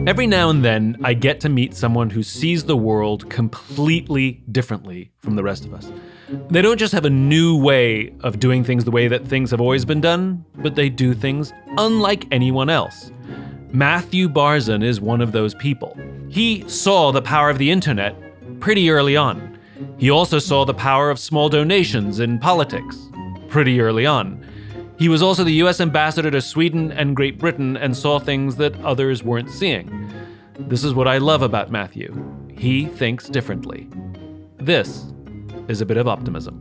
Every now and then, I get to meet someone who sees the world completely differently from the rest of us. They don't just have a new way of doing things the way that things have always been done, but they do things unlike anyone else. Matthew Barzun is one of those people. He saw the power of the internet pretty early on. He also saw the power of small donations in politics pretty early on. He was also the US ambassador to Sweden and Great Britain and saw things that others weren't seeing. This is what I love about Matthew. He thinks differently. This is a bit of optimism.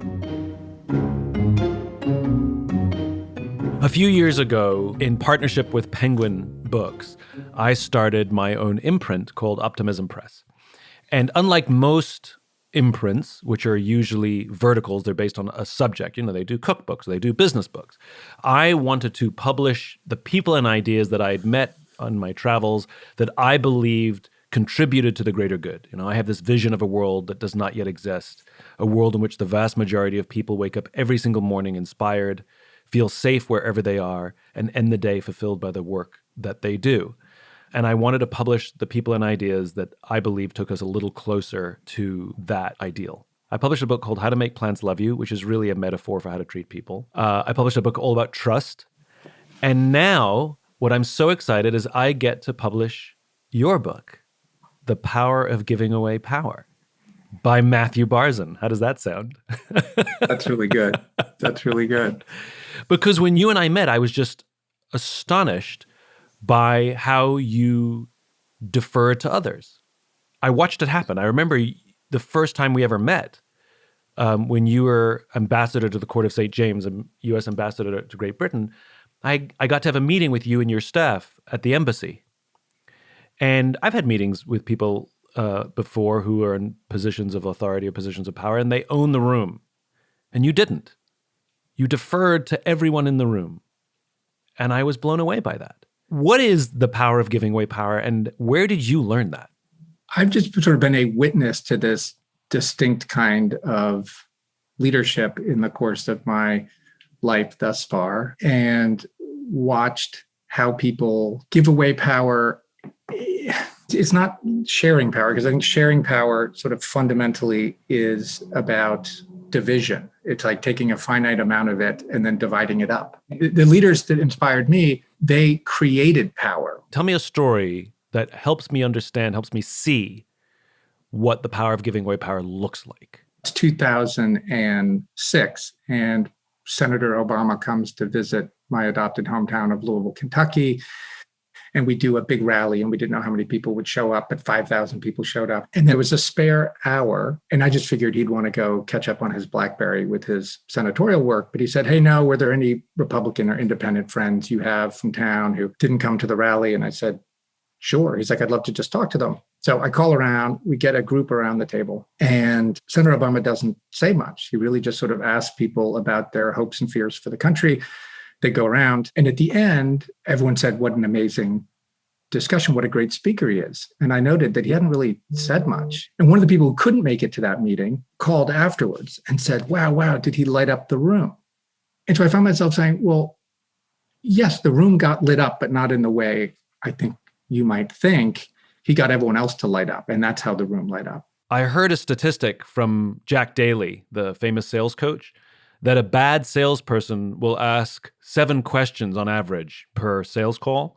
A few years ago, in partnership with Penguin Books, I started my own imprint called Optimism Press. And unlike most imprints, which are usually verticals, they're based on a subject. They do cookbooks, they do business books. I wanted to publish the people and ideas that I had met on my travels that I believed contributed to the greater good. I have this vision of a world that does not yet exist, a world in which the vast majority of people wake up every single morning inspired, feel safe wherever they are, and end the day fulfilled by the work that they do. And I wanted to publish the people and ideas that I believe took us a little closer to that ideal. I published a book called How to Make Plants Love You, which is really a metaphor for how to treat people. I published a book all about trust. And now what I'm so excited is I get to publish your book, The Power of Giving Away Power, by Matthew Barzun. How does that sound? That's really good. That's really good. Because when you and I met, I was just astonished by how you defer to others. I watched it happen. I remember the first time we ever met, when you were ambassador to the Court of St. James and U.S. ambassador to Great Britain, I got to have a meeting with you and your staff at the embassy. And I've had meetings with people before who are in positions of authority or positions of power, and they own the room. And you didn't. You deferred to everyone in the room. And I was blown away by that. What is the power of giving away power, and where did you learn that? I've just sort of been a witness to this distinct kind of leadership in the course of my life thus far, and watched how people give away power. It's not sharing power, because I think sharing power sort of fundamentally is about division. It's like taking a finite amount of it and then dividing it up. The leaders that inspired me, they created power. Tell me a story that helps me understand, helps me see what the power of giving away power looks like. It's 2006, and Senator Obama comes to visit my adopted hometown of Louisville, Kentucky. And we do a big rally, and we didn't know how many people would show up, but 5,000 people showed up. And there was a spare hour, and I just figured he'd want to go catch up on his BlackBerry with his senatorial work. But he said, hey, no, were there any Republican or independent friends you have from town who didn't come to the rally? And I said, sure. He's like, I'd love to just talk to them. So I call around, we get a group around the table, and Senator Obama doesn't say much. He really just sort of asks people about their hopes and fears for the country. They go around. And at the end, everyone said, what an amazing discussion, what a great speaker he is. And I noted that he hadn't really said much. And one of the people who couldn't make it to that meeting called afterwards and said, wow, did he light up the room? And so I found myself saying, well, yes, the room got lit up, but not in the way I think you might think. He got everyone else to light up, and that's how the room light up. I heard a statistic from Jack Daly, the famous sales coach, that a bad salesperson will ask 7 questions on average per sales call,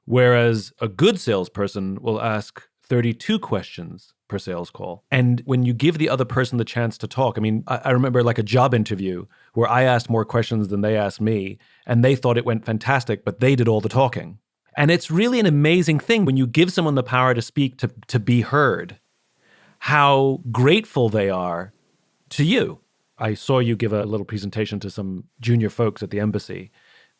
whereas a good salesperson will ask 32 questions per sales call. And when you give the other person the chance to talk, I remember like a job interview where I asked more questions than they asked me, and they thought it went fantastic, but they did all the talking. And it's really an amazing thing when you give someone the power to speak, to be heard, how grateful they are to you. I saw you give a little presentation to some junior folks at the embassy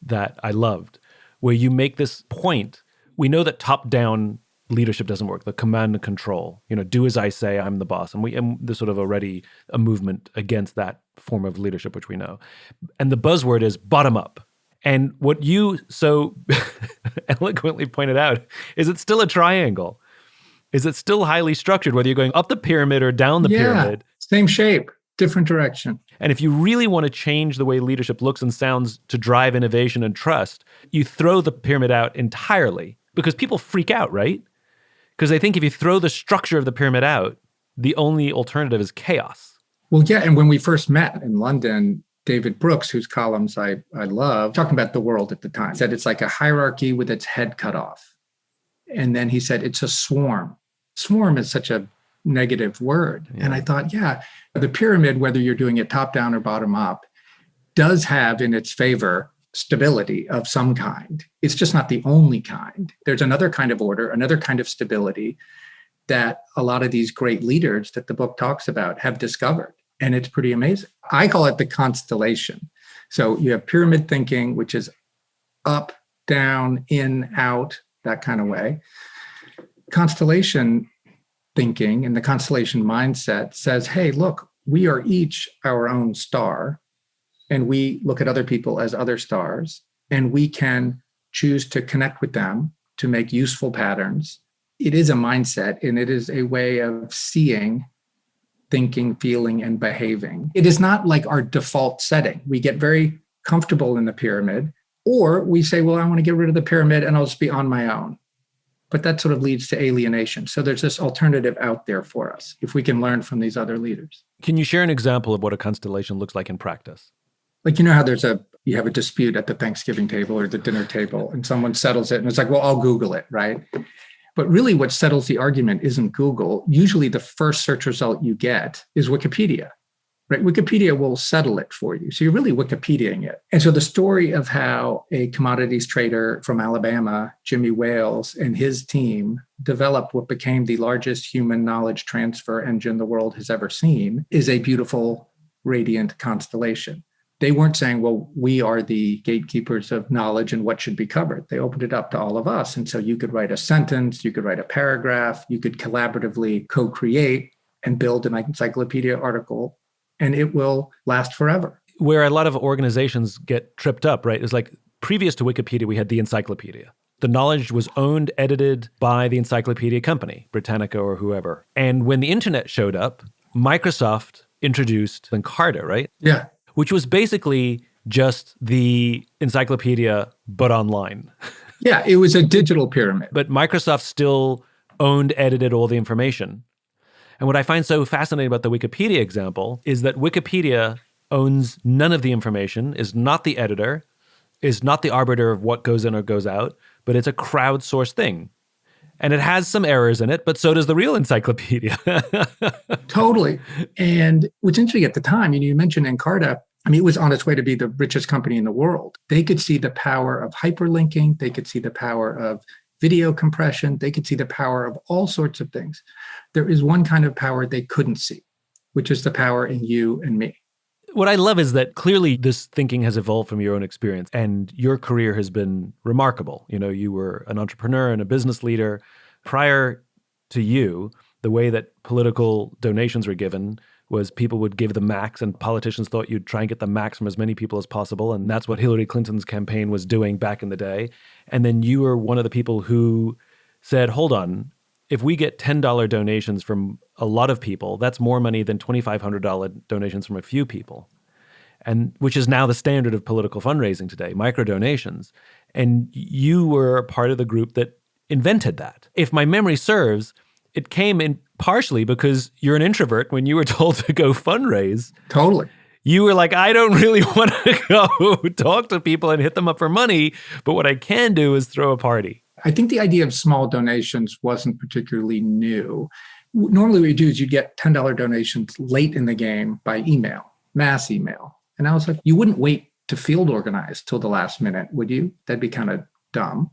that I loved, where you make this point. We know that top-down leadership doesn't work, the command and control, do as I say, I'm the boss. And there's sort of already a movement against that form of leadership, which we know. And the buzzword is bottom up. And what you so eloquently pointed out is it's still a triangle. Is it still highly structured, whether you're going up the pyramid or down the pyramid? Same shape, different direction. And if you really want to change the way leadership looks and sounds to drive innovation and trust, you throw the pyramid out entirely because people freak out, right? Because I think if you throw the structure of the pyramid out, the only alternative is chaos. Well, yeah. And when we first met in London, David Brooks, whose columns I love, talking about the world at the time, said it's like a hierarchy with its head cut off. And then he said it's a swarm. Swarm is such a negative word. Yeah. And I thought, yeah, the pyramid, whether you're doing it top down or bottom up, does have in its favor stability of some kind. It's just not the only kind. There's another kind of order, another kind of stability that a lot of these great leaders that the book talks about have discovered. And it's pretty amazing. I call it the constellation. So you have pyramid thinking, which is up, down, in, out, that kind of way. Constellation thinking and the constellation mindset says, hey, look, we are each our own star, and we look at other people as other stars, and we can choose to connect with them to make useful patterns. It is a mindset, and it is a way of seeing, thinking, feeling, and behaving. It is not like our default setting. We get very comfortable in the pyramid, or we say, well, I want to get rid of the pyramid and I'll just be on my own. But that sort of leads to alienation. So there's this alternative out there for us if we can learn from these other leaders. Can you share an example of what a constellation looks like in practice? Like, you know how you have a dispute at the Thanksgiving table or the dinner table, and someone settles it and it's like, well, I'll Google it, right? But really what settles the argument isn't Google. Usually the first search result you get is Wikipedia, right? Wikipedia will settle it for you. So you're really Wikipediaing it. And so the story of how a commodities trader from Alabama, Jimmy Wales, and his team developed what became the largest human knowledge transfer engine the world has ever seen is a beautiful, radiant constellation. They weren't saying, well, we are the gatekeepers of knowledge and what should be covered. They opened it up to all of us. And so you could write a sentence, you could write a paragraph, you could collaboratively co-create and build an encyclopedia article, and it will last forever. Where a lot of organizations get tripped up, right, is like previous to Wikipedia, we had the encyclopedia. The knowledge was owned, edited by the encyclopedia company, Britannica or whoever. And when the internet showed up, Microsoft introduced Encarta, right? Yeah. Which was basically just the encyclopedia, but online. Yeah, it was a digital pyramid. But Microsoft still owned, edited all the information. And what I find so fascinating about the Wikipedia example is that Wikipedia owns none of the information, is not the editor, is not the arbiter of what goes in or goes out, but it's a crowdsourced thing. And it has some errors in it, but so does the real encyclopedia. Totally. And what's interesting at the time, you mentioned Encarta, it was on its way to be the richest company in the world. They could see the power of hyperlinking. They could see the power of video compression. They could see the power of all sorts of things. There is one kind of power they couldn't see, which is the power in you and me. What I love is that clearly this thinking has evolved from your own experience, and your career has been remarkable. You were an entrepreneur and a business leader. Prior to you, the way that political donations were given was people would give the max, and politicians thought you'd try and get the max from as many people as possible. And that's what Hillary Clinton's campaign was doing back in the day. And then you were one of the people who said, hold on, if we get $10 donations from a lot of people, that's more money than $2,500 donations from a few people, and which is now the standard of political fundraising today, micro donations. And you were a part of the group that invented that. If my memory serves, it came in partially because you're an introvert. When you were told to go fundraise, totally, you were like, I don't really want to go talk to people and hit them up for money, but what I can do is throw a party. I think the idea of small donations wasn't particularly new. Normally what you do is you get $10 donations late in the game by email, mass email. And I was like, you wouldn't wait to field organize till the last minute, would you? That'd be kind of dumb.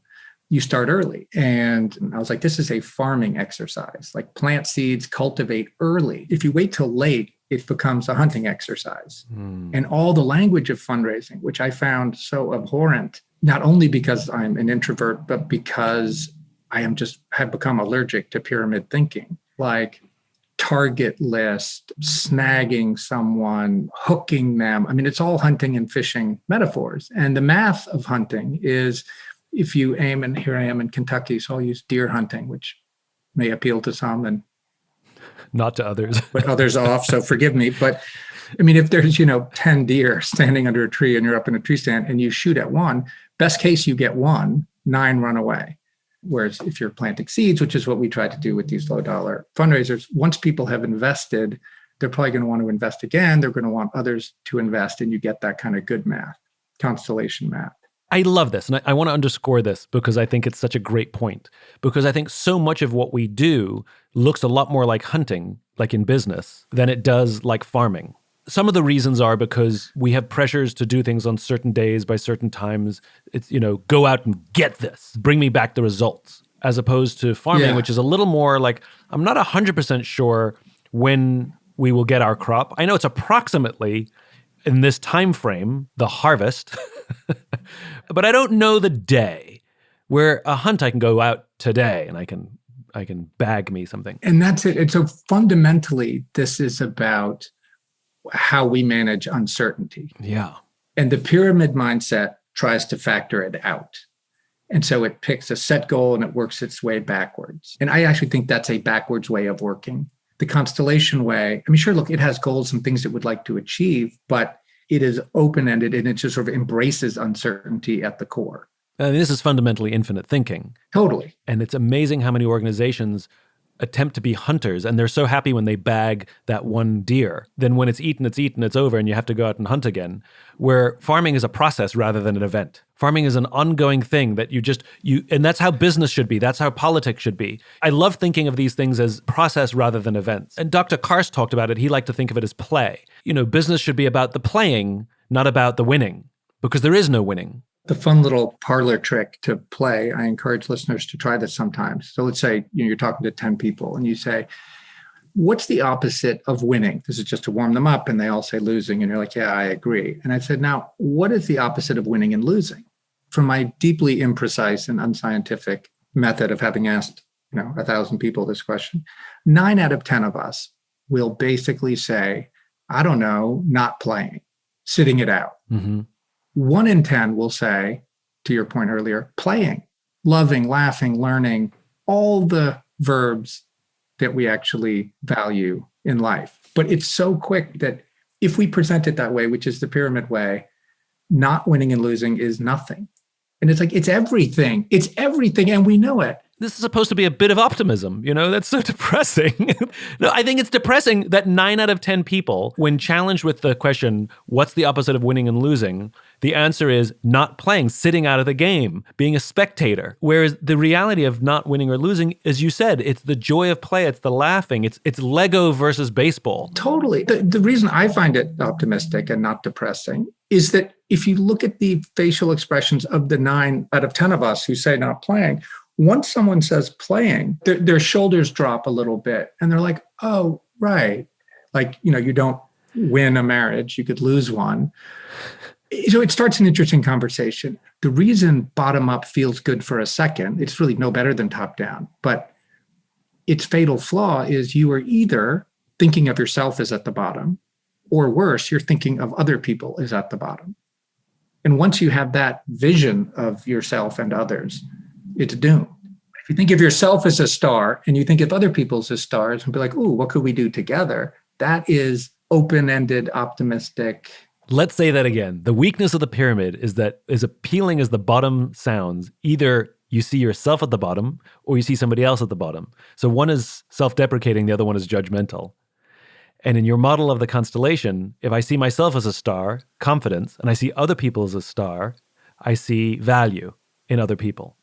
You start early. And I was like, this is a farming exercise, like plant seeds, cultivate early. If you wait till late, it becomes a hunting exercise. And all the language of fundraising, which I found so abhorrent, not only because I'm an introvert, but because I have become allergic to pyramid thinking, like target list, snagging someone, hooking them. It's all hunting and fishing metaphors. And the math of hunting is if you aim, and here I am in Kentucky, so I'll use deer hunting, which may appeal to some and not to others. But others off, so forgive me. But if there's, 10 deer standing under a tree and you're up in a tree stand and you shoot at one, best case you get one, 9 run away. Whereas if you're planting seeds, which is what we try to do with these low dollar fundraisers, once people have invested, they're probably going to want to invest again. They're going to want others to invest, and you get that kind of good math, constellation math. I love this. And I want to underscore this because I think it's such a great point. Because I think so much of what we do looks a lot more like hunting, like in business, than it does like farming. Some of the reasons are because we have pressures to do things on certain days by certain times. It's, go out and get this, bring me back the results, as opposed to farming, which is a little more like, I'm not 100% sure when we will get our crop. I know it's approximately in this time frame, the harvest, but I don't know the day. Where a hunt, I can go out today and I can bag me something. And that's it. And so fundamentally, this is about how we manage uncertainty. Yeah. And the pyramid mindset tries to factor it out. And so it picks a set goal and it works its way backwards. And I actually think that's a backwards way of working. The constellation way, sure, look, it has goals and things it would like to achieve, but it is open-ended and it just sort of embraces uncertainty at the core. This is fundamentally infinite thinking. Totally. And it's amazing how many organizations attempt to be hunters, and they're so happy when they bag that one deer. Then when it's eaten, it's over, and you have to go out and hunt again. Where farming is a process rather than an event. Farming is an ongoing thing that and that's how business should be. That's how politics should be. I love thinking of these things as process rather than events. And Dr. Karst talked about it. He liked to think of it as play. Business should be about the playing, not about the winning, because there is no winning. The fun little parlor trick to play, I encourage listeners to try this sometimes. So let's say you're talking to 10 people and you say, what's the opposite of winning? This is just to warm them up, and they all say losing. And you're like, yeah, I agree. And I said, now, what is the opposite of winning and losing? From my deeply imprecise and unscientific method of having asked 1,000 people this question, 9 out of 10 of us will basically say, I don't know, not playing, sitting it out. Mm-hmm. 1 in 10 will say, to your point earlier, playing, loving, laughing, learning, all the verbs that we actually value in life. But it's so quick that if we present it that way, which is the pyramid way, not winning and losing is nothing. And it's like, it's everything. It's everything. And we know it. This is supposed to be a bit of optimism. That's so depressing. No, I think it's depressing that 9 out of 10 people, when challenged with the question, what's the opposite of winning and losing? The answer is not playing, sitting out of the game, being a spectator. Whereas the reality of not winning or losing, as you said, it's the joy of play, it's the laughing, it's Lego versus baseball. Totally. The reason I find it optimistic and not depressing is that if you look at the facial expressions of the 9 out of 10 of us who say not playing, once someone says playing, their shoulders drop a little bit and they're like, oh, right. Like, you don't win a marriage, you could lose one. So it starts an interesting conversation. The reason bottom up feels good for a second, it's really no better than top down, but its fatal flaw is you are either thinking of yourself as at the bottom, or worse, you're thinking of other people as at the bottom. And once you have that vision of yourself and others, it's doomed. If you think of yourself as a star and you think of other people as stars and be like, ooh, what could we do together? That is open-ended, optimistic. Let's say that again. The weakness of the pyramid is that as appealing as the bottom sounds, either you see yourself at the bottom or you see somebody else at the bottom. So one is self-deprecating, the other one is judgmental. And in your model of the constellation, if I see myself as a star, confidence, and I see other people as a star, I see value in other people.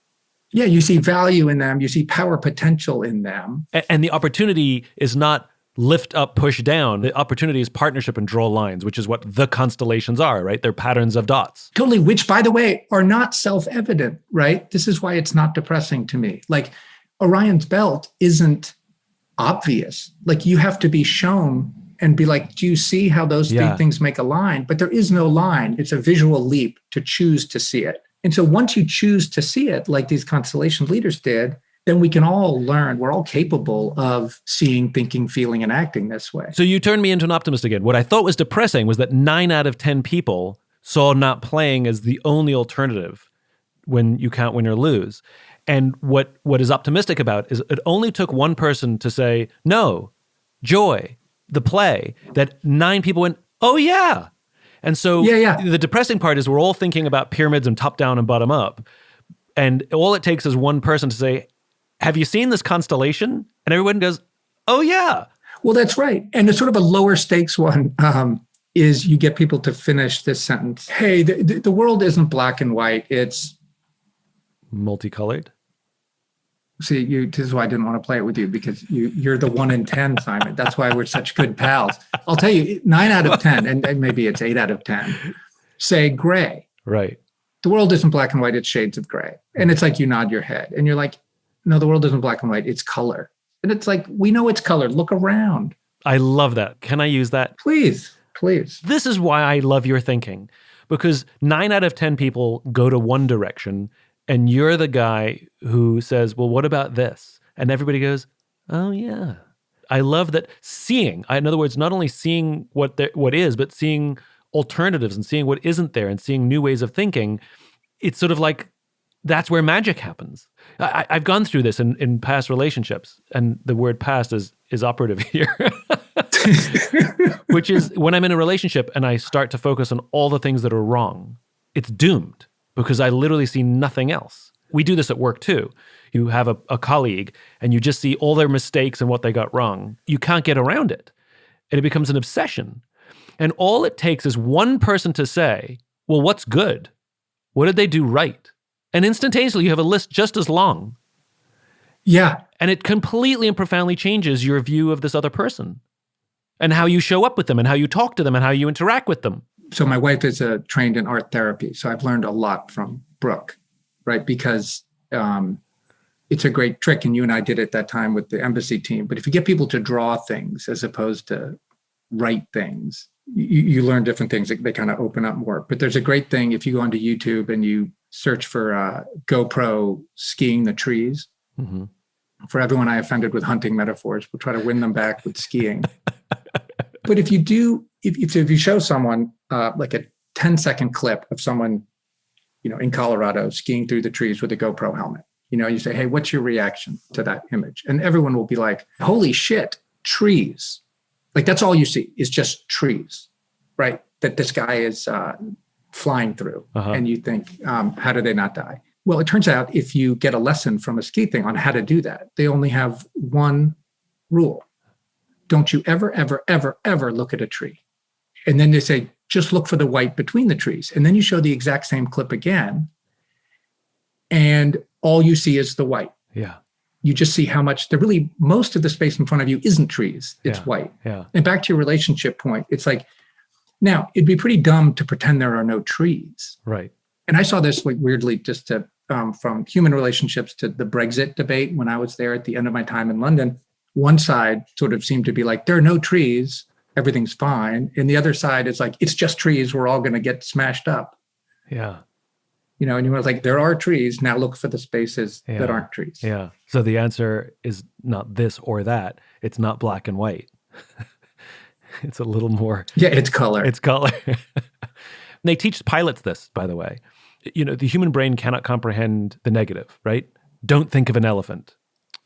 Yeah, you see value in them. You see power potential in them. And the opportunity is not lift up, push down. The opportunity is partnership and draw lines, which is what the constellations are, right? They're patterns of dots. Totally, which, by the way, are not self-evident, right? This is why it's not depressing to me. Like, Orion's belt isn't obvious. Like, you have to be shown and be like, do you see how those three things make a line? But there is no line. It's a visual leap to choose to see it. And so once you choose to see it, like these constellation leaders did, then we can all learn. We're all capable of seeing, thinking, feeling, and acting this way. So you turned me into an optimist again. What I thought was depressing was that 9 out of 10 people saw not playing as the only alternative when you can't win or lose. And what is optimistic about is it only took one person to say, no, joy, the play, that 9 people went, oh yeah. And so the depressing part is we're all thinking about pyramids and top down and bottom up. And all it takes is one person to say, have you seen this constellation? And everyone goes, oh, yeah. Well, that's right. And it's sort of a lower stakes one is you get people to finish this sentence. Hey, the world isn't black and white. It's multicolored. See, this is why I didn't want to play it with you, because you're the 1 in 10, Simon. That's why we're such good pals. I'll tell you, 9 out of 10, and maybe it's 8 out of 10, say gray. Right. The world isn't black and white, it's shades of gray. And it's like you nod your head and you're like, no, the world isn't black and white, it's color. And it's like, we know it's color. Look around. I love that. Can I use that? Please. This is why I love your thinking, because 9 out of 10 people go to one direction, and you're the guy who says, well, what about this? And everybody goes, oh, yeah. I love that seeing, in other words, not only seeing what is, but seeing alternatives and seeing what isn't there and seeing new ways of thinking. It's sort of like, that's where magic happens. I've gone through this in past relationships, and the word past is operative here, which is when I'm in a relationship and I start to focus on all the things that are wrong, it's doomed because I literally see nothing else. We do this at work too. You have a colleague and you just see all their mistakes and what they got wrong. You can't get around it. And it becomes an obsession. And all it takes is one person to say, well, what's good? What did they do right? And instantaneously, you have a list just as long. Yeah. And it completely and profoundly changes your view of this other person and how you show up with them and how you talk to them and how you interact with them. So my wife is trained in art therapy. So I've learned a lot from Brooke, right? Because it's a great trick. And you and I did it that time with the embassy team. But if you get people to draw things as opposed to write things, you learn different things. They kind of open up more. But there's a great thing if you go onto YouTube and you search for GoPro skiing the trees. Mm-hmm. For everyone I offended with hunting metaphors, we'll try to win them back with skiing. But if you show someone like a 10-second clip of someone, in Colorado skiing through the trees with a GoPro helmet, you say, hey, what's your reaction to that image? And everyone will be like, holy shit, trees. Like that's all you see is just trees, right? That this guy is flying through. Uh-huh. And you think, how did they not die? Well, it turns out if you get a lesson from a ski thing on how to do that, they only have one rule. Don't you ever, ever, ever, ever look at a tree. And then they say, just look for the white between the trees. And then you show the exact same clip again. And all you see is the white. Yeah. You just see how much most of the space in front of you isn't trees. It's white. Yeah. And back to your relationship point, it's like, now it'd be pretty dumb to pretend there are no trees. Right. And I saw this like weirdly just from human relationships to the Brexit debate when I was there at the end of my time in London. One side sort of seemed to be like, there are no trees, everything's fine. And the other side is like, it's just trees, we're all going to get smashed up. Yeah. And you were like, there are trees, now look for the spaces that aren't trees. Yeah. So the answer is not this or that. It's not black and white. It's a little more. Yeah, it's color. It's color. They teach pilots this, by the way. The human brain cannot comprehend the negative, right? Don't think of an elephant.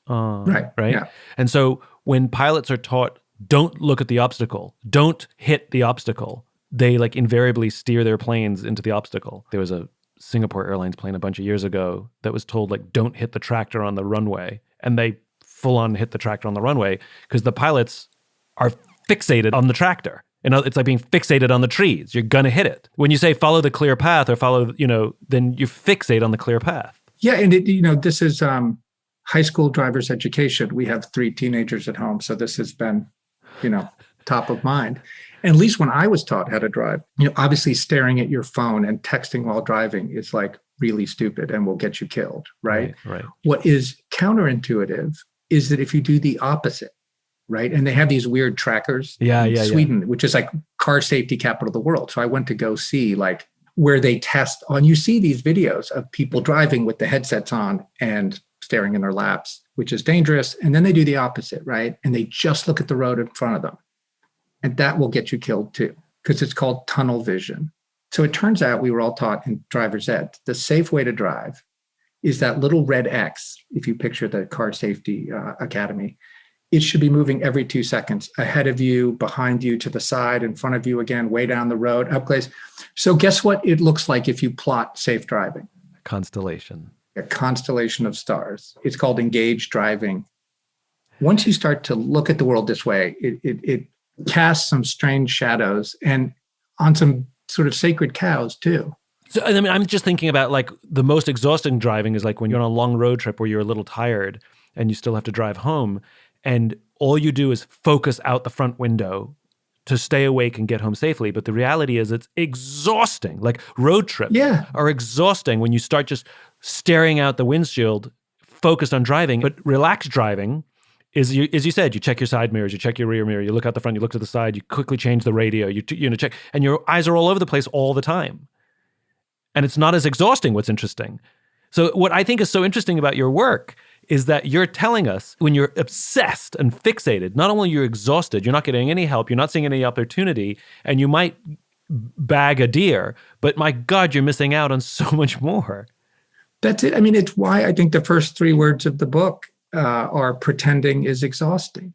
Right. Yeah. And so when pilots are taught, don't look at the obstacle, don't hit the obstacle, they like invariably steer their planes into the obstacle. There was a Singapore Airlines plane a bunch of years ago that was told like, don't hit the tractor on the runway. And they full on hit the tractor on the runway because the pilots are fixated on the tractor. It's like being fixated on the trees. You're going to hit it. When you say follow the clear path or follow, then you fixate on the clear path. Yeah. And this is high school driver's education. We have 3 teenagers at home. So this has been, top of mind. And at least when I was taught how to drive, obviously staring at your phone and texting while driving is like really stupid and will get you killed, right? Right. What is counterintuitive is that if you do the opposite, right? And they have these weird trackers in Sweden, which is like car safety capital of the world. So I went to go see like where they test on, you see these videos of people driving with the headsets on and staring in their laps, which is dangerous. And then they do the opposite, right? And they just look at the road in front of them. And that will get you killed too, because it's called tunnel vision. So it turns out we were all taught in driver's ed, the safe way to drive is that little red X. If you picture the car safety academy, it should be moving every 2 seconds ahead of you, behind you, to the side, in front of you again, way down the road, up place. So guess what it looks like if you plot safe driving? Constellation. a constellation of stars. It's called engaged driving. Once you start to look at the world this way, it casts some strange shadows and on some sort of sacred cows too. So, I mean, I'm just thinking about like the most exhausting driving is like when you're on a long road trip where you're a little tired and you still have to drive home and all you do is focus out the front window to stay awake and get home safely. But the reality is it's exhausting. Like road trips are exhausting when you start just staring out the windshield, focused on driving. But relaxed driving is, as you said, you check your side mirrors, you check your rear mirror, you look out the front, you look to the side, you quickly change the radio, you check, and your eyes are all over the place all the time. And it's not as exhausting, what's interesting. So what I think is so interesting about your work is that you're telling us when you're obsessed and fixated, not only you're exhausted, you're not getting any help, you're not seeing any opportunity, and you might bag a deer, but my God, you're missing out on so much more. That's it. I mean, it's why I think the first 3 words of the book are pretending is exhausting.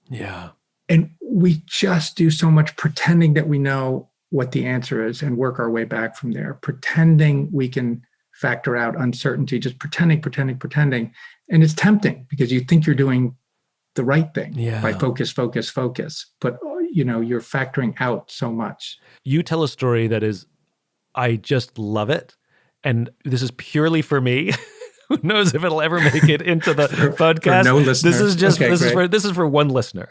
Yeah. And we just do so much pretending that we know what the answer is and work our way back from there, pretending we can factor out uncertainty, just pretending. And it's tempting because you think you're doing the right thing by focus. But, you're factoring out so much. You tell a story that is, I just love it. And this is purely for me. Who knows if it'll ever make it into the podcast? For no listener. This is just, this is for one listener.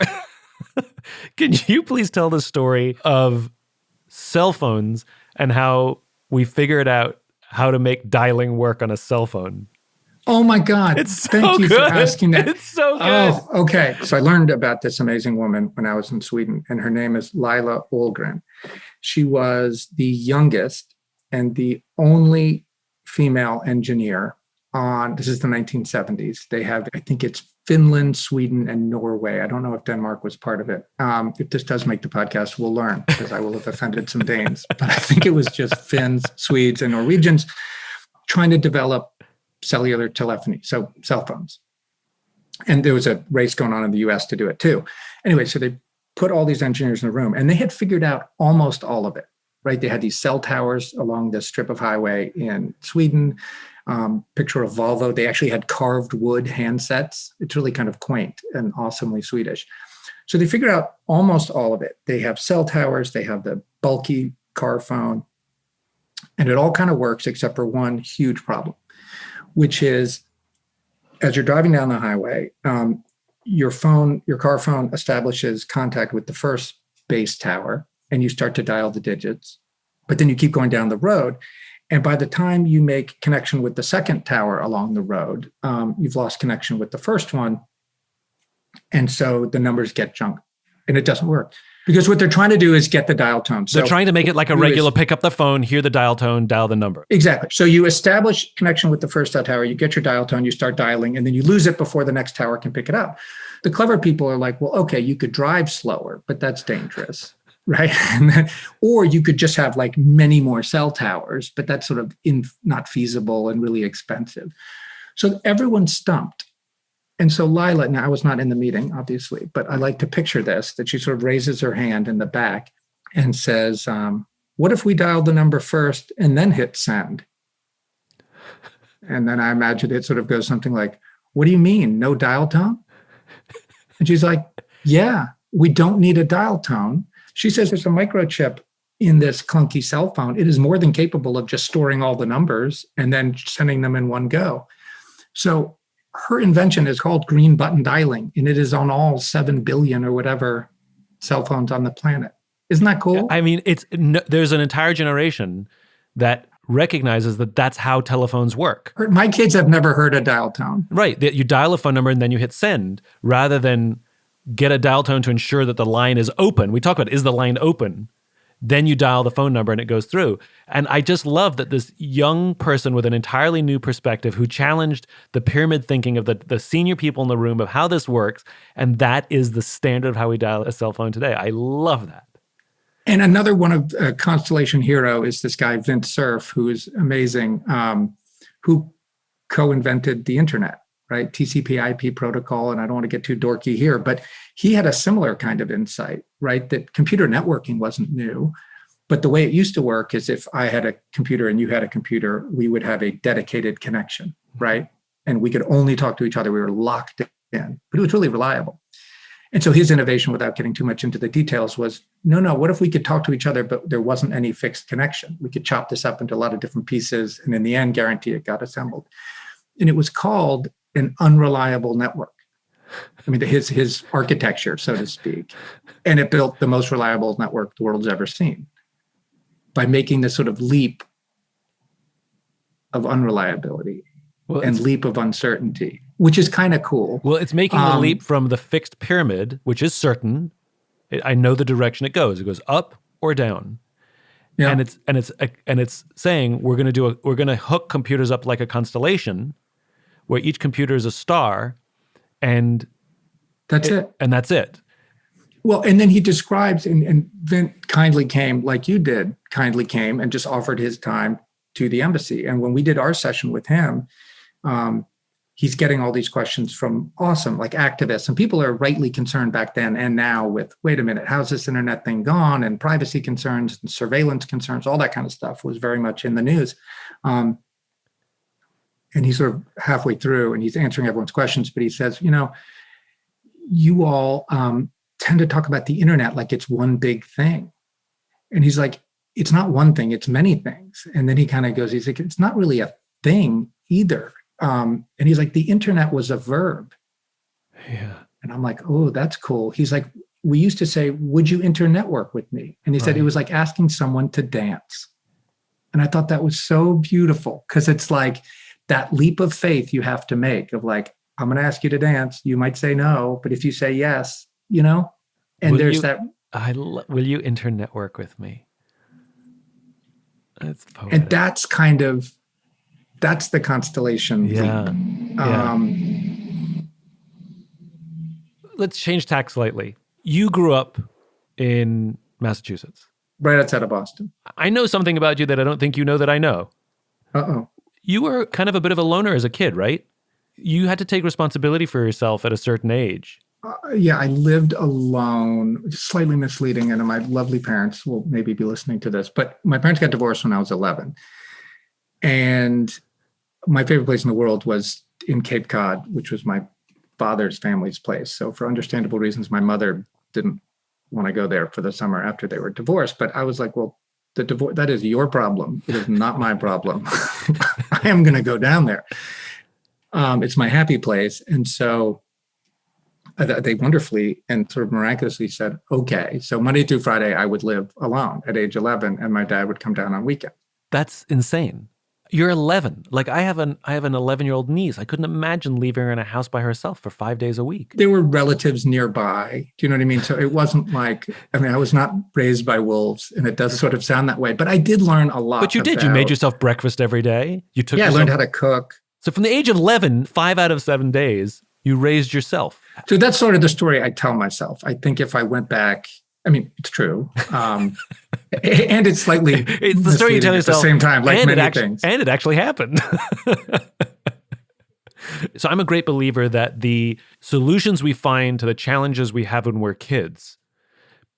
Can you please tell the story of cell phones and how we figured out how to make dialing work on a cell phone? Oh my God. Thank you for asking that. It's so good. Oh, okay. So I learned about this amazing woman when I was in Sweden, and her name is Laila Ågren. She was the youngest and the only female engineer this is the 1970s. They have, I think it's Finland, Sweden, and Norway. I don't know if Denmark was part of it. If this does make the podcast, we'll learn because I will have offended some Danes. But I think it was just Finns, Swedes, and Norwegians trying to develop cellular telephony, so cell phones. And there was a race going on in the US to do it too. Anyway, so they put all these engineers in a room and they had figured out almost all of it, right? They had these cell towers along this strip of highway in Sweden. Picture of Volvo. They actually had carved wood handsets. It's really kind of quaint and awesomely Swedish. So they figured out almost all of it. They have cell towers. They have the bulky car phone. And it all kind of works except for one huge problem, which is as you're driving down the highway, your car phone establishes contact with the first base tower and you start to dial the digits. But then you keep going down the road. And by the time you make connection with the second tower along the road, you've lost connection with the first one. And so the numbers get junked and it doesn't work because what they're trying to do is get the dial tone. So they're trying to make it like a regular, pick up the phone, hear the dial tone, dial the number. Exactly. So you establish connection with the first tower, you get your dial tone, you start dialing, and then you lose it before the next tower can pick it up. The clever people are like, well, okay, you could drive slower, but that's dangerous. Right. Or you could just have like many more cell towers, but that's sort of not feasible and really expensive. So everyone's stumped. And so Laila, now I was not in the meeting, obviously, but I like to picture this, that she sort of raises her hand in the back and says, what if we dial the number first and then hit send? And then I imagine it sort of goes something like, what do you mean? No dial tone? And she's like, yeah, we don't need a dial tone. She says there's a microchip in this clunky cell phone. It is more than capable of just storing all the numbers and then sending them in one go. So her invention is called green button dialing, and it is on all 7 billion or whatever cell phones on the planet. Isn't that cool? I mean, there's an entire generation that recognizes that that's how telephones work. My kids have never heard a dial tone. Right. You dial a phone number and then you hit send rather than get a dial tone to ensure that the line is open. We talk about, is the line open? Then you dial the phone number and it goes through. And I just love that this young person with an entirely new perspective who challenged the pyramid thinking of the senior people in the room of how this works. And that is the standard of how we dial a cell phone today. I love that. And another one of Constellation hero is this guy, Vint Cerf, who is amazing, who co-invented the internet. Right? TCP/IP protocol. And I don't want to get too dorky here, but he had a similar kind of insight, right? That computer networking wasn't new, but the way it used to work is if I had a computer and you had a computer, we would have a dedicated connection, right? And we could only talk to each other. We were locked in, but it was really reliable. And so his innovation, without getting too much into the details, was no, what if we could talk to each other, but there wasn't any fixed connection? We could chop this up into a lot of different pieces, and in the end, guarantee it got assembled. And it was called an unreliable network. I mean, his architecture, so to speak. And it built the most reliable network the world's ever seen by making this sort of leap of unreliability and leap of uncertainty, which is kind of cool. Well, it's making the leap from the fixed pyramid, which is certain. I know the direction it goes. It goes up or down. Yeah. And it's saying we're going to hook computers up like a constellation, where each computer is a star, and that's it. And that's it. Well, and then he describes, and Vint kindly came, like you did, kindly came and just offered his time to the embassy. And when we did our session with him, he's getting all these questions from like activists, and people are rightly concerned back then and now with, wait a minute, how's this internet thing gone? And privacy concerns and surveillance concerns, all that kind of stuff was very much in the news. And he's sort of halfway through and he's answering everyone's questions, but he says, you all tend to talk about the internet like it's one big thing. And he's like, it's not one thing, it's many things. And then he kind of goes, he's like, it's not really a thing either. And he's like, the internet was a verb. Yeah. And I'm like, oh, that's cool. He's like, we used to say, would you internetwork with me? And he said, it was like asking someone to dance. And I thought that was so beautiful, because it's like that leap of faith you have to make of like, I'm going to ask you to dance. You might say no, but if you say yes, and will you internetwork with me? That's poetic. And that's the constellation leap. Let's change tack slightly. You grew up in Massachusetts. Right outside of Boston. I know something about you that I don't think you know that I know. Uh-oh. You were kind of a bit of a loner as a kid, right? You had to take responsibility for yourself at a certain age. I lived alone, which is slightly misleading, and my lovely parents will maybe be listening to this, but my parents got divorced when I was 11. And my favorite place in the world was in Cape Cod, which was my father's family's place. So for understandable reasons, my mother didn't want to go there for the summer after they were divorced. But I was like, well, the divorce, that is your problem. It is not my problem. I am going to go down there. It's my happy place. And so they wonderfully and sort of miraculously said, okay. So Monday through Friday, I would live alone at age 11, and my dad would come down on weekends. That's insane. You're 11. Like I have an 11-year-old niece. I couldn't imagine leaving her in a house by herself for 5 days a week. There were relatives nearby. Do you know what I mean? So it wasn't like, I was not raised by wolves, and it does sort of sound that way, but I did learn a lot. But you did. You made yourself breakfast every day. I learned how to cook. So from the age of 11, 5 out of 7 days, you raised yourself. So that's sort of the story I tell myself. I think if I went back, it's true. And it's slightly it's the story you tell yourself at the same time, like many things. And it actually happened. So I'm a great believer that the solutions we find to the challenges we have when we're kids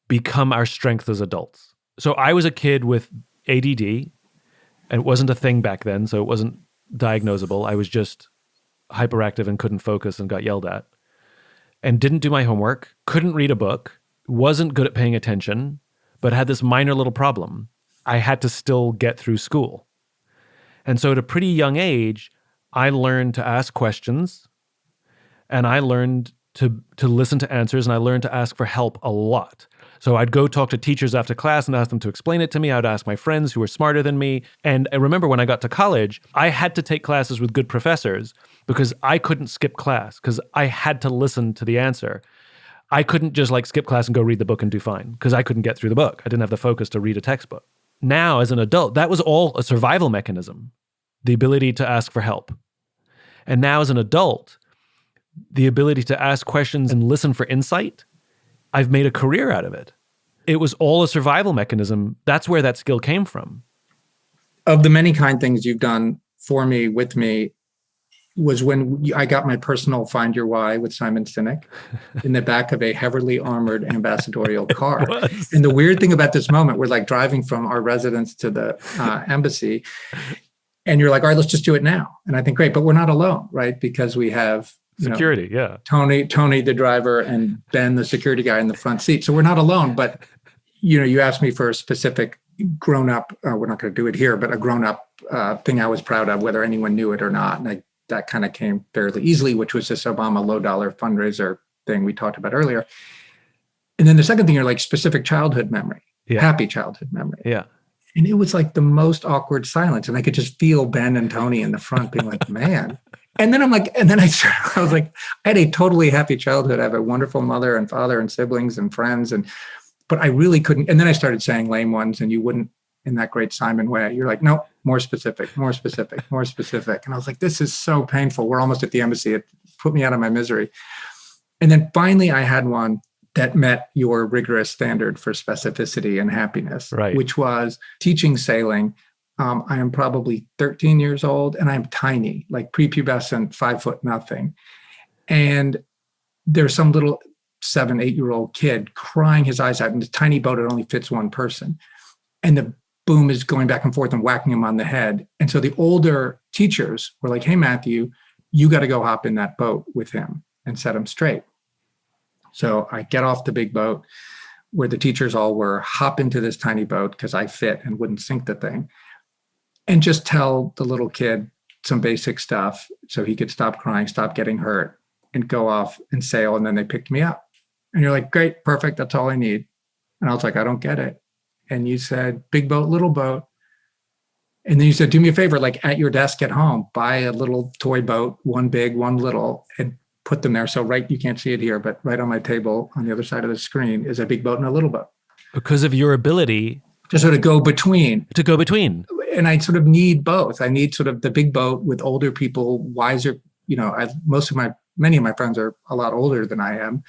become our strength as adults. So I was a kid with ADD, and it wasn't a thing back then, so it wasn't diagnosable. I was just hyperactive and couldn't focus and got yelled at, and didn't do my homework, couldn't read a book, wasn't good at paying attention, but had this minor little problem. I had to still get through school. And so at a pretty young age, I learned to ask questions, and I learned to listen to answers, and I learned to ask for help a lot. So I'd go talk to teachers after class and ask them to explain it to me. I'd ask my friends who were smarter than me. And I remember when I got to college, I had to take classes with good professors because I couldn't skip class because I had to listen to the answer. I couldn't just skip class and go read the book and do fine because I couldn't get through the book. I didn't have the focus to read a textbook. Now, as an adult, that was all a survival mechanism, the ability to ask for help. And now as an adult, the ability to ask questions and listen for insight, I've made a career out of it. It was all a survival mechanism. That's where that skill came from. Of the many kind things you've done for me, with me, was when I got my personal Find Your Why with Simon Sinek in the back of a heavily armored ambassadorial car. And the weird thing about this moment, we're driving from our residence to the embassy. And you're like, all right, let's just do it now. And I think, great, but we're not alone, right? Because we have security, yeah. Tony, the driver, and Ben, the security guy in the front seat. So we're not alone. But, you asked me for a specific grown-up, we're not going to do it here, but a grown-up thing I was proud of, whether anyone knew it or not. And that kind of came fairly easily, which was this Obama low-dollar fundraiser thing we talked about earlier. And then the second thing, you're like specific childhood memory, happy childhood memory. Yeah. And it was like the most awkward silence. And I could just feel Ben and Tony in the front being like, man. And then I was like, I had a totally happy childhood. I have a wonderful mother and father and siblings and friends. But I really couldn't. And then I started saying lame ones, and you wouldn't, in that great Simon way. You're like, no, more specific, more specific, more specific. And I was like, this is so painful. We're almost at the embassy. It put me out of my misery. And then finally I had one that met your rigorous standard for specificity and happiness, right, which was teaching sailing. I am probably 13 years old and I'm tiny, like prepubescent, 5 foot nothing. And there's some little 7-8-year-old kid crying his eyes out in this tiny boat. It only fits one person. And the boom is going back and forth and whacking him on the head. And so the older teachers were like, hey, Matthew, you got to go hop in that boat with him and set him straight. So I get off the big boat where the teachers all were, hop into this tiny boat because I fit and wouldn't sink the thing, and just tell the little kid some basic stuff so he could stop crying, stop getting hurt, and go off and sail. And then they picked me up. And you're like, great, perfect, that's all I need. And I was like, I don't get it. And you said, big boat, little boat. And then you said, do me a favor, like at your desk at home, buy a little toy boat, one big, one little, and put them there. So you can't see it here, but right on my table on the other side of the screen is a big boat and a little boat. Because of your ability to sort of go between. To go between. And I sort of need both. I need sort of the big boat with older people, wiser, many of my friends are a lot older than I am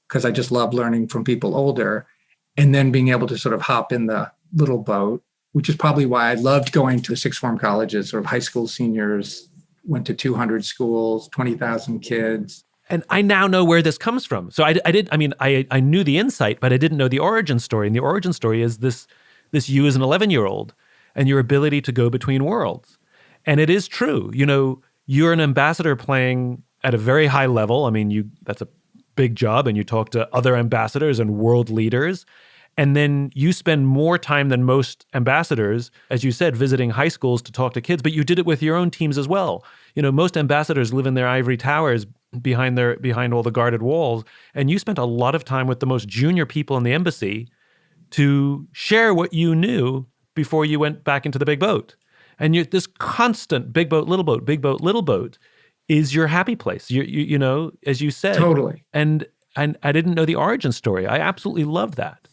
because I just love learning from people older. And then being able to sort of hop in the little boat, which is probably why I loved going to sixth form colleges, sort of high school seniors, went to 200 schools, 20,000 kids. And I now know where this comes from. So I knew the insight, but I didn't know the origin story. And the origin story is this you as an 11-year-old and your ability to go between worlds. And it is true. You're an ambassador playing at a very high level. I mean, that's a big job, and you talk to other ambassadors and world leaders. And then you spend more time than most ambassadors, as you said, visiting high schools to talk to kids, but you did it with your own teams as well. Most ambassadors live in their ivory towers behind all the guarded walls, and you spent a lot of time with the most junior people in the embassy to share what you knew before you went back into the big boat. And this constant big boat, little boat is your happy place. You as you said. Totally. And I didn't know the origin story. I absolutely love that.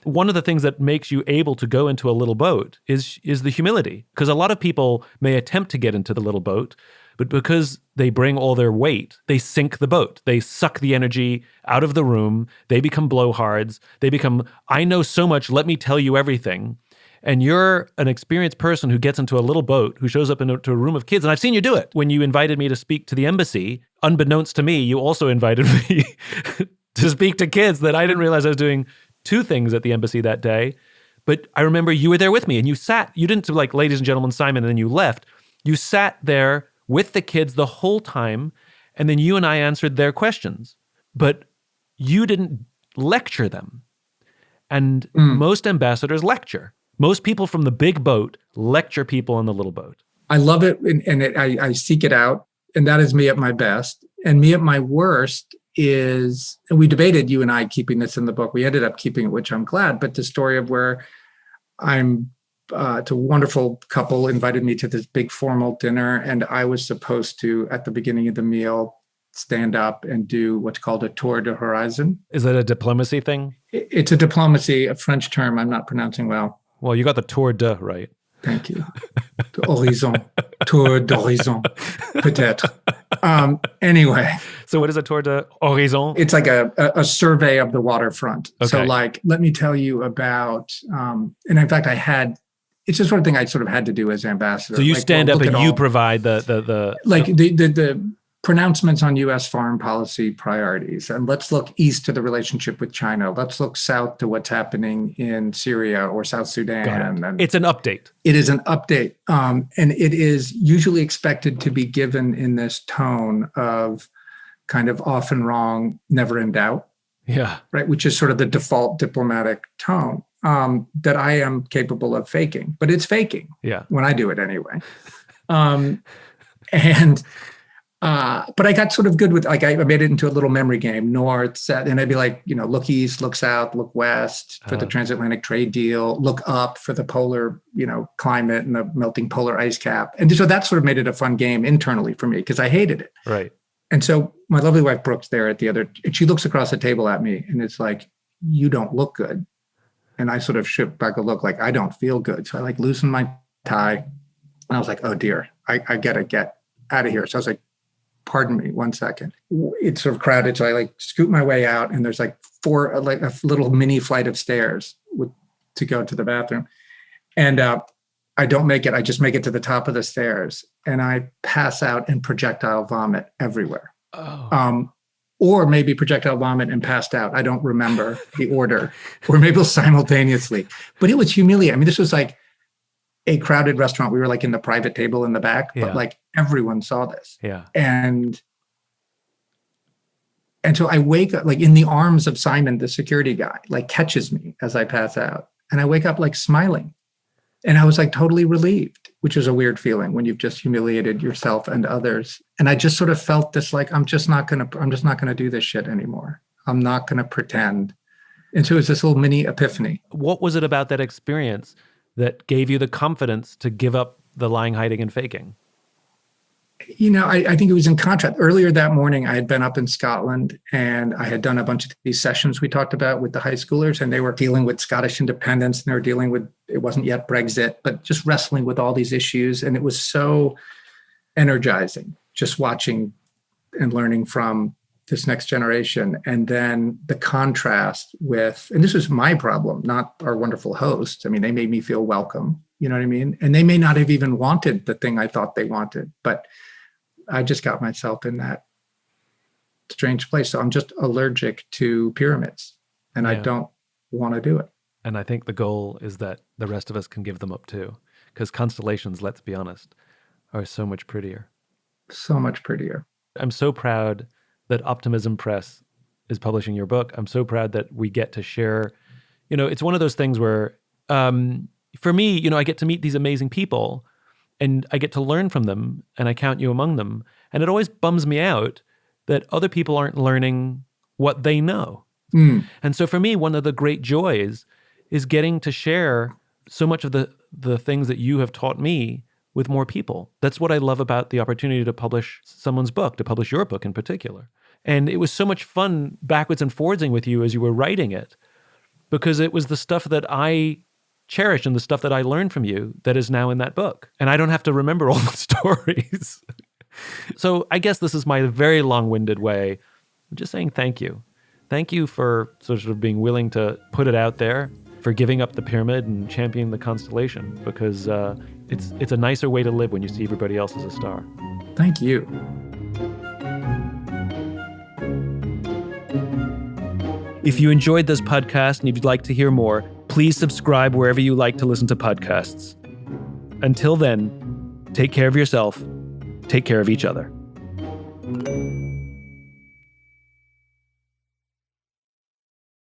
One of the things that makes you able to go into a little boat is the humility. Because a lot of people may attempt to get into the little boat, but because they bring all their weight, they sink the boat. They suck the energy out of the room. They become blowhards. They become, I know so much, let me tell you everything. And you're an experienced person who gets into a little boat, who shows up into a room of kids. And I've seen you do it. When you invited me to speak to the embassy, unbeknownst to me, you also invited me to speak to kids that I didn't realize I was doing 2 things at the embassy that day. But I remember you were there with me, and you didn't like, ladies and gentlemen, Simon, and then you left. You sat there with the kids the whole time, and then you and I answered their questions. But you didn't lecture them. And most ambassadors lecture. Most people from the big boat lecture people in the little boat. I love it, and I seek it out, and that is me at my best. And me at my worst is, and we debated, you and I, keeping this in the book. We ended up keeping it, which I'm glad. But the story of where it's a wonderful couple invited me to this big formal dinner, and I was supposed to, at the beginning of the meal, stand up and do what's called a tour de horizon. Is that a diplomacy thing? It's a diplomacy, a French term I'm not pronouncing well. Well, you got the tour de right. Thank you. Horizon. Tour d'horizon, peut-être. Anyway. So what is a tour de horizon? It's like a survey of the waterfront. Okay. So like, let me tell you about, and in fact, it's the sort of thing I sort of had to do as ambassador. So you stand up and you provide the like the pronouncements on U.S. foreign policy priorities. And let's look east to the relationship with China. Let's look south to what's happening in Syria or South Sudan. And it's an update. It is an update. And it is usually expected to be given in this tone of kind of often wrong, never in doubt. Yeah. Right. Which is sort of the default diplomatic tone that I am capable of faking. But it's faking. Yeah. When I do it anyway. But I got sort of good with, like, I made it into a little memory game, north, south, and I'd be like, look east, look south, look west for the transatlantic trade deal, look up for the polar, climate and the melting polar ice cap. And so that sort of made it a fun game internally for me because I hated it. Right. And so my lovely wife, Brooks, there at the other, and she looks across the table at me and it's like, you don't look good. And I sort of shift back a look like, I don't feel good. So I loosen my tie and I was like, oh dear, I got to get out of here. So I was like, pardon me, 1 second. It's sort of crowded. So I scoot my way out and there's a little mini flight of stairs to go to the bathroom. And I don't make it. I just make it to the top of the stairs and I pass out and projectile vomit everywhere. Oh. Or maybe projectile vomit and passed out. I don't remember the order, or maybe simultaneously, but it was humiliating. I mean, this was like a crowded restaurant. We were in the private table in the back, but everyone saw this. Yeah. And so I wake up in the arms of Simon, the security guy, catches me as I pass out. And I wake up smiling. And I was totally relieved, which is a weird feeling when you've just humiliated yourself and others. And I just sort of felt this, I'm just not going to do this shit anymore. I'm not going to pretend. And so it was this little mini epiphany. What was it about that experience that gave you the confidence to give up the lying, hiding, and faking? I think it was in contrast. Earlier that morning, I had been up in Scotland and I had done a bunch of these sessions we talked about with the high schoolers, and they were dealing with Scottish independence and they were dealing with, it wasn't yet Brexit, but just wrestling with all these issues. And it was so energizing just watching and learning from this next generation. And then the contrast with, and this was my problem, not our wonderful hosts. I mean, they made me feel welcome, you know what I mean? And they may not have even wanted the thing I thought they wanted, but I just got myself in that strange place. So I'm just allergic to pyramids and I don't want to do it. And I think the goal is that the rest of us can give them up too. Because constellations, let's be honest, are so much prettier. So much prettier. I'm so proud that Optimism Press is publishing your book. I'm so proud that we get to share. It's one of those things where, for me, I get to meet these amazing people and I get to learn from them, and I count you among them. And it always bums me out that other people aren't learning what they know. And so for me, one of the great joys is getting to share so much of the things that you have taught me with more people. That's what I love about the opportunity to publish someone's book, to publish your book in particular. And it was so much fun backwards and forwardsing with you as you were writing it, because it was the stuff that I cherish and the stuff that I learned from you that is now in that book. And I don't have to remember all the stories. So I guess this is my very long-winded way of just saying thank you. Thank you for sort of being willing to put it out there, for giving up the pyramid and championing the constellation, because it's a nicer way to live when you see everybody else as a star. Thank you. If you enjoyed this podcast and you'd like to hear more, please subscribe wherever you like to listen to podcasts. Until then, take care of yourself, take care of each other.